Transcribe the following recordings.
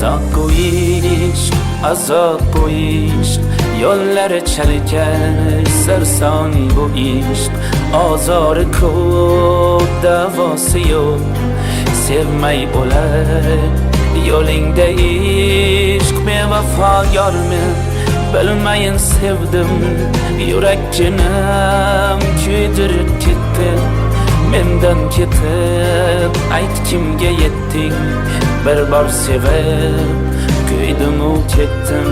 Zakku ishq, azobku ishq, yo'llari chalkash, sarsoni bu ishq. Ozori ko'p, davosi yo'q, sevmay o'lar yo'lingda ishq. Bevafo yormen, bilmayin sevdim, yurak jinim kuydirib ketdi. Mendan ketib ayt kimga yetding, bir bor sevib kuydim-u ketdim.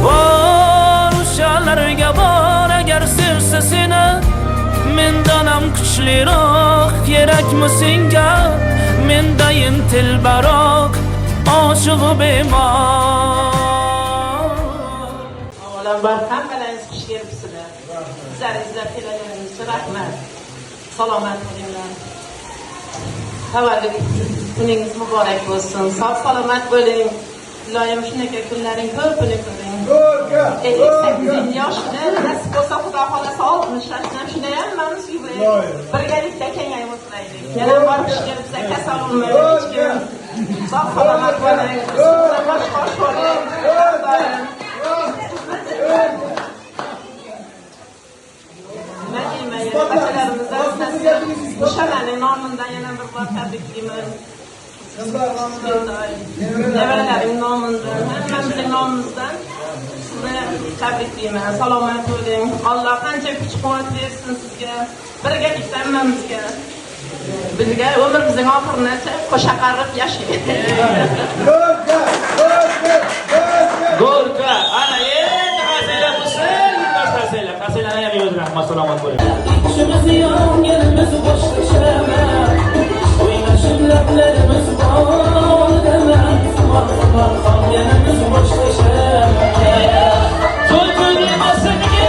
Bor o'shalarga bor, agar sevsa seni, mendan ham kuchliroq kerakmi senga? Mendayin tilbaroq oshig'i bemor. Avvalambor hammalaringiz xush kelibsizlar. Sizlar izlab kelganingiz uchun rahmat. Salomat bo'linglar. Tavallud kuningiz muborak bo'lsin. Sog' salomat bo'ling. Iloyim shunaqa kunlaring ko'pini ko'ring. 58 yoshida nasib bo'lsa Xudo xolasa 60 yoshdan shunday hammamiz birgalikda kengayib o'tiraylik. Yana bor xush kelibsa kasal bo'lmaylik hech kim. Sog' salomat bo'ling. Bosh bo'ling. O'shalarning nomidan yana bir bor tabriklayman. Nevaralaring nomidan, hammamizning nomimizdan sizni tabriklayman. Salomat bo'ling. Alloh qancha kuch-quvvat bersin sizga, birgalikda hammamizga. Bizga umrimizning oxirigacha qo'shaqarib yashaylik. Gorka, ana endi qasaylar bo'lsin, qasaylar, qasaylar ham yo'q, rahmat, salomat bo'ling. İkimizni yonganimiz boshqachami, o'ynashib lablarimiz bor dema, xumor qolganimiz boshqachami. To'y emasligiga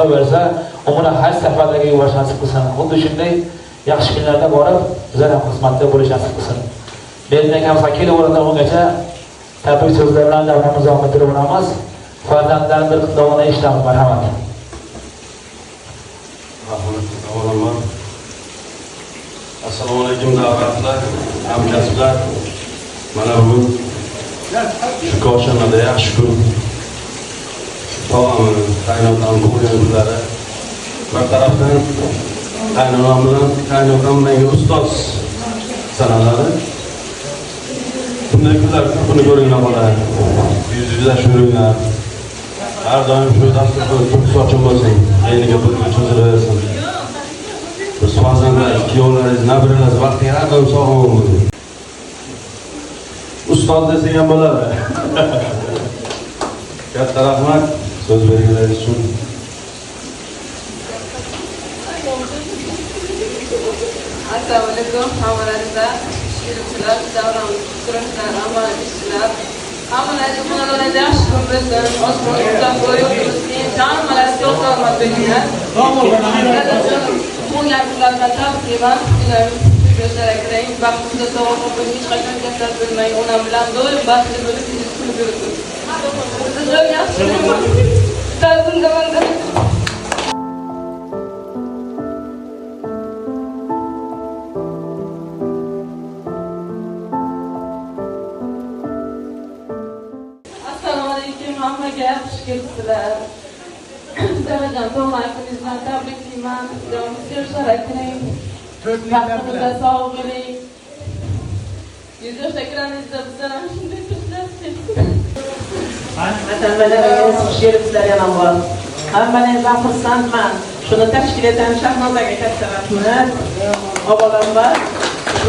Xudo bersa, umri haj safarlariga yuborish nasib qilsin. Xuddi shunday yaxshi kunlarda borib, bizlar ham xizmatda bo'lish nasib qilsin. Berdinak ham kelib o'rnidan ungacha tabrik so'zlar bilan davramizni davom ettirib boramiz. Farzandlarning bir qildog'ini eshitamiz, marhamat. Assalomu alaykum davlatlar, hamkasblar. Mana bugun shu koshonada yaxshi kun. Tog'am, qaynotam qo'yinlari. Bir tarafdan qaynonam bilan qaynotam menga ustoz sanaladi. Bunday kunlar ko'pini ko'ringlar bola. Yuz-yuzda shuringlar. Har doim shu dasturxon ko'k sochim bo'lsin, eliga bir cho'zilaversin. Biz farzandlar, kuyovlaringiz, nabiralaringiz vaqti har doim sog' bo'lsin. Ustoz desang ham bo'ladi. Katta rahmat so'z berganingiz uchun. Assalomu alaykum hammalarga, shirchilar, davron, kurashlar, amal ishchilar. Hammalarga xudolarga yaxshi kun bersin. Osmonda qo'yib, hammalarga ko'p rahmat beringlar. Bu gaplardan tavsiyaman. Gözlere gireyim, baxtimizda sog'lom bo'lib, hech qachon kasal bo'lmang, onam bilan doim baxtli bo'lib, kulib yursin. Sizlar yaxshi ta'zimda Assalomu alaykum, hammaga xush kelibsizlar. Darajon to'g'ri bilan tabriklayman. Sizlar ayting. Vaqtimizda sog' bo'ling. 100 yoshdagilaringizda bizlar ham shunday turibsiz. Vatandoshlarimiz xush kelibsizlar yana bor. Hammangizdan xursandman. Shuni tashkil etgan Shahnozaga katta rahmat. Avvalambor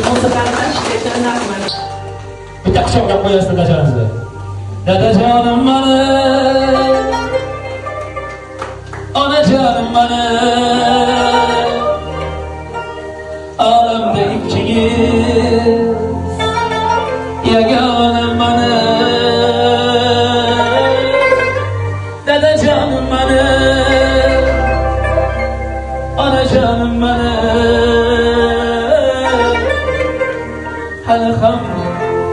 musiqani tashkil etgan rahmat. Bitta quchoq gap qo'yasiz dadajonimizga. Dadajonim mani, onajonim mani. Alamda ikkingiz yagona mani. Dadajonim mani, onajonim mani. Hali ham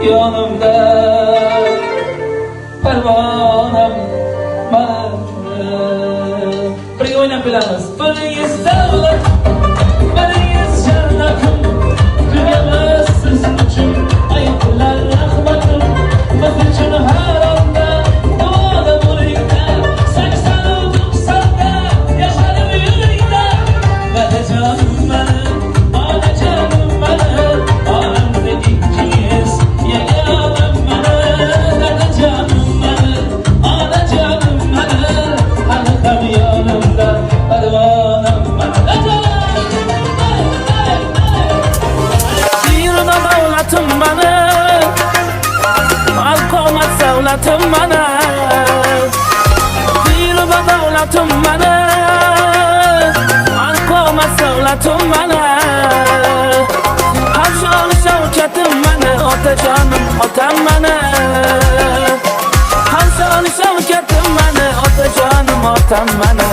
yonimda parvonam mana. Birga o'ynab bilamiz. Biringiz davlat, biringiz jannatim. Dunyamiz siz uchun aytlar rahmatim. Biz uchun har onda duoda bo'lingda. 80-90da yasharim yuringda. Dadajonim mani, onajonim mani. Olamda ikkingiz yagonam mani. Dadajonim mani, onajonim mani. Hali ham yonimda parvonam mani. Dinimda davlatim mani, alqomat savlatim mani. Dinimda davlatim mani, alqomat savlatim mani. Hamshon shavkatim mani, otajonim otam mani. Hamshon shavkatim mani, otajonim otam mani.